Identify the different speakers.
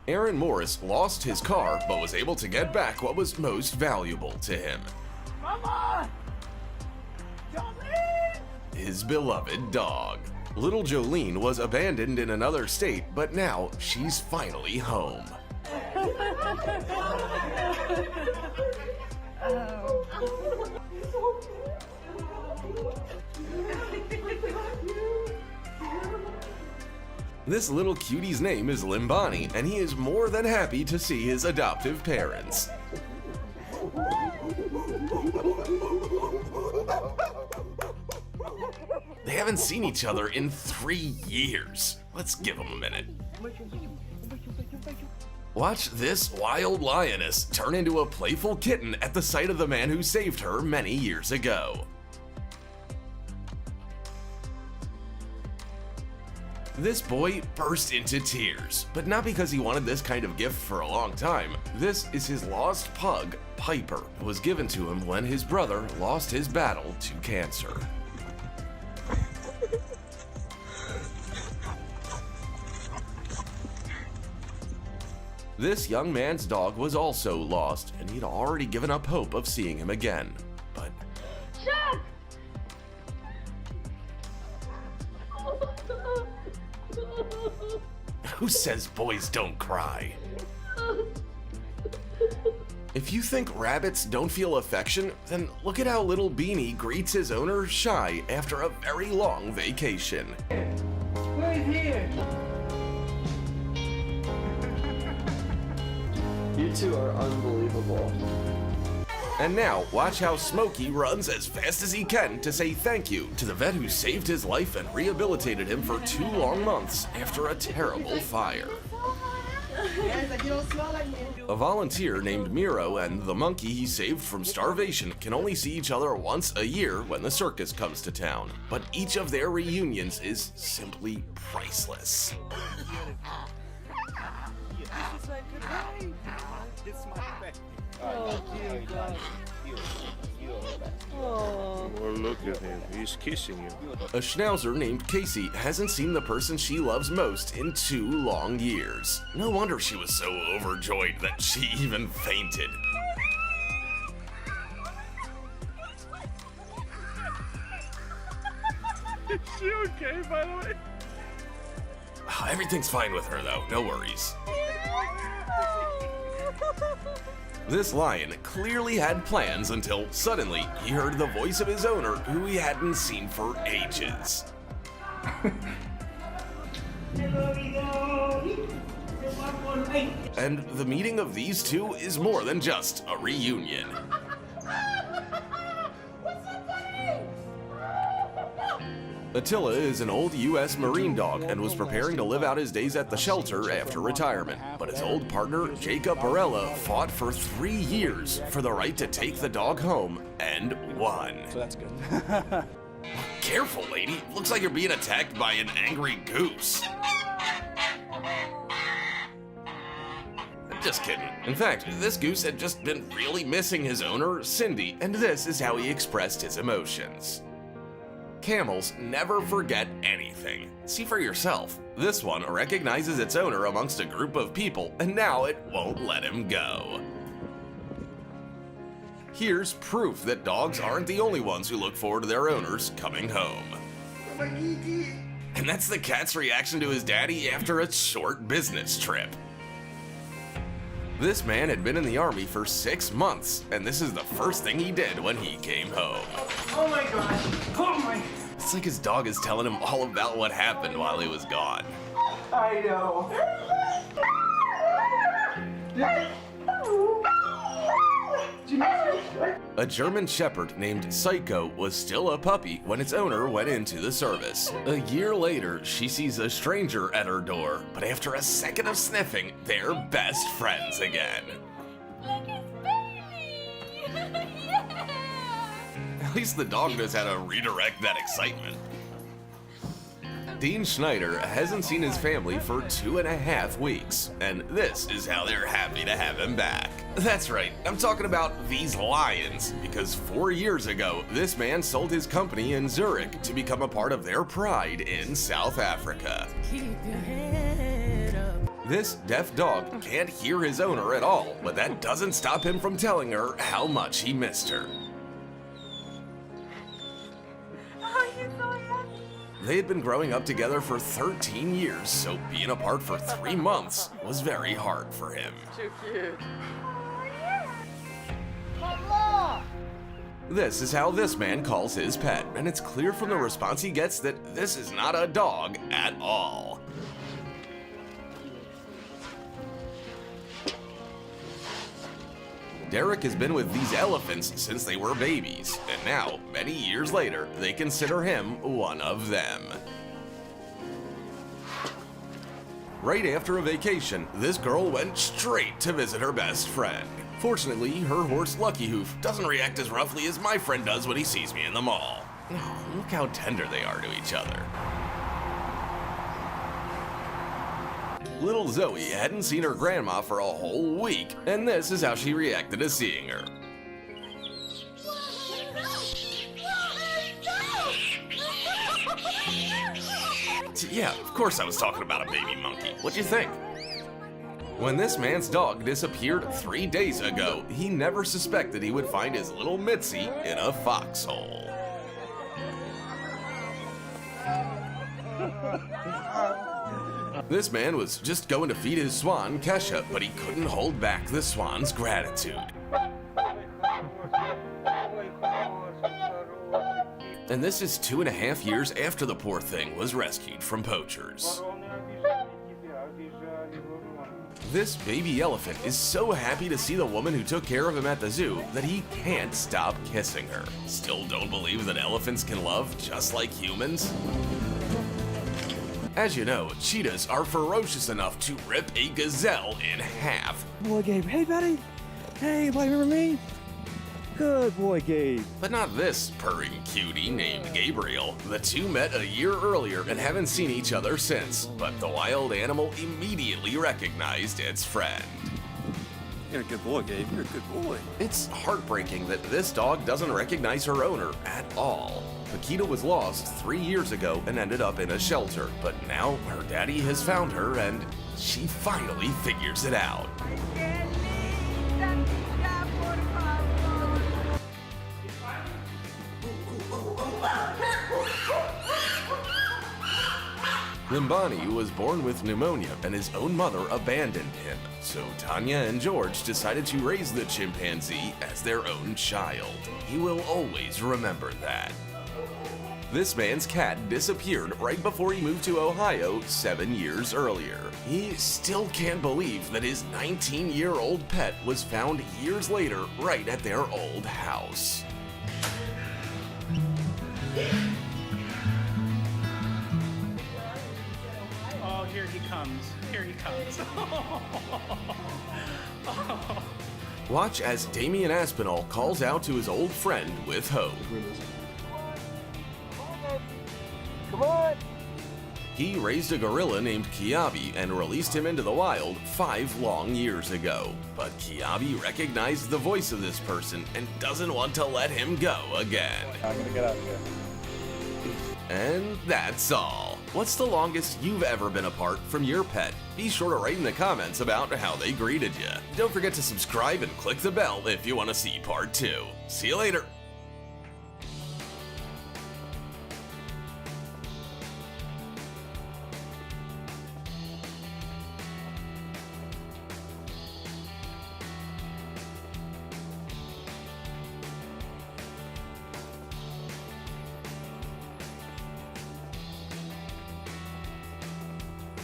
Speaker 1: Aaron Morris lost his car but was able to get back what was most valuable to him.
Speaker 2: Mama! Jolene!
Speaker 1: His beloved dog. Little Jolene was abandoned in another state, but now she's finally home. This little cutie's name is Limbani, and he is more than happy to see his adoptive parents. They haven't seen each other in 3 years. Let's give them a minute. Watch this wild lioness turn into a playful kitten at the sight of the man who saved her many years ago. This boy burst into tears, but not because he wanted this kind of gift for a long time. This is his lost pug, Piper. It was given to him when his brother lost his battle to cancer. This young man's dog was also lost, and he'd already given up hope of seeing him again. But
Speaker 3: Chuck!
Speaker 1: who says boys don't cry? If you think rabbits don't feel affection, then look at how little Beanie greets his owner Shy after a very long vacation.
Speaker 2: Who's here?
Speaker 4: You two are unbelievable.
Speaker 1: And now, watch how Smokey runs as fast as he can to say thank you to the vet who saved his life and rehabilitated him for 2 long months after a terrible fire. A volunteer named Miro and the monkey he saved from starvation can only see each other once a year when the circus comes to town, but each of their reunions is simply priceless.
Speaker 5: Well, look at him. He's kissing you.
Speaker 1: A schnauzer named Casey hasn't seen the person she loves most in 2 long years. No wonder she was so overjoyed that she even fainted.
Speaker 5: Is she okay, by the way?
Speaker 1: Everything's fine with her though, no worries. This lion clearly had plans until suddenly he heard the voice of his owner who he hadn't seen for ages. And the meeting of these two is more than just a reunion. Attila is an old U.S. Marine dog and was preparing to live out his days at the shelter after retirement. But his old partner, Jacob Barella, fought for 3 years for the right to take the dog home and won.
Speaker 6: So that's good.
Speaker 1: Careful, lady. Looks like you're being attacked by an angry goose. Just kidding. In fact, this goose had just been really missing his owner, Cindy, and this is how he expressed his emotions. Camels never forget anything. See for yourself. This one recognizes its owner amongst a group of people, and now it won't let him go. Here's proof that dogs aren't the only ones who look forward to their owners coming home. And that's the cat's reaction to his daddy after a short business trip. This man had been in the army for 6 months, and this is the first thing he did when he came home.
Speaker 2: Oh my god! Oh my...
Speaker 1: It's like his dog is telling him all about what happened while he was gone.
Speaker 2: I know.
Speaker 1: A German Shepherd named Psycho was still a puppy when its owner went into the service. A year later, she sees a stranger at her door, but after a second of sniffing, they're best friends again.
Speaker 3: Look, it's baby! Yeah!
Speaker 1: At least the dog knows how to redirect that excitement. Dean Schneider hasn't seen his family for 2.5 weeks, and this is how they're happy to have him back. That's right, I'm talking about these lions, because 4 years ago, this man sold his company in Zurich to become a part of their pride in South Africa.
Speaker 3: Keep your head up.
Speaker 1: This deaf dog can't hear his owner at all, but that doesn't stop him from telling her how much he missed her.
Speaker 3: Oh, he's so happy.
Speaker 1: They had been growing up together for 13 years, so being apart for 3 months was very hard for him.
Speaker 4: Too cute.
Speaker 3: Oh, yeah. Mama.
Speaker 1: This is how this man calls his pet, and it's clear from the response he gets that this is not a dog at all. Derek has been with these elephants since they were babies, and now, many years later, they consider him one of them. Right after a vacation, this girl went straight to visit her best friend. Fortunately, her horse Lucky Hoof doesn't react as roughly as my friend does when he sees me in the mall. Oh, look how tender they are to each other. Little Zoe hadn't seen her grandma for a whole week, and this is how she reacted to seeing her. Yeah, of course I was talking about a baby monkey. What'd you think? When this man's dog disappeared 3 days ago, he never suspected he would find his little Mitzi in a foxhole. This man was just going to feed his swan, Kesha, but he couldn't hold back the swan's gratitude. And this is 2.5 years after the poor thing was rescued from poachers. This baby elephant is so happy to see the woman who took care of him at the zoo that he can't stop kissing her. Still don't believe that elephants can love just like humans? As you know, cheetahs are ferocious enough to rip a gazelle in half.
Speaker 6: Boy, Gabe. Hey, buddy. Hey, buddy, remember me? Good boy, Gabe.
Speaker 1: But not this purring cutie named Gabriel. The two met a year earlier and haven't seen each other since, but the wild animal immediately recognized its friend.
Speaker 6: You're a good boy, Gabe. You're a good boy.
Speaker 1: It's heartbreaking that this dog doesn't recognize her owner at all. Paquita was lost 3 years ago and ended up in a shelter, but now her daddy has found her and she finally figures it out. Limbani was born with pneumonia and his own mother abandoned him, so Tanya and George decided to raise the chimpanzee as their own child. He will always remember that. This man's cat disappeared right before he moved to Ohio 7 years earlier. He still can't believe that his 19-year-old pet was found years later right at their old house.
Speaker 2: Oh, here he comes. Here he comes.
Speaker 1: Watch as Damian Aspinall calls out to his old friend with hope.
Speaker 2: Come on.
Speaker 1: He raised a gorilla named Kiabi and released him into the wild 5 long years ago. But Kiabi recognized the voice of this person and doesn't want to let him go again.
Speaker 6: I'm gonna get out of here.
Speaker 1: And that's all. What's the longest you've ever been apart from your pet? Be sure to write in the comments about how they greeted you. Don't forget to subscribe and click the bell if you want to see part 2. See you later.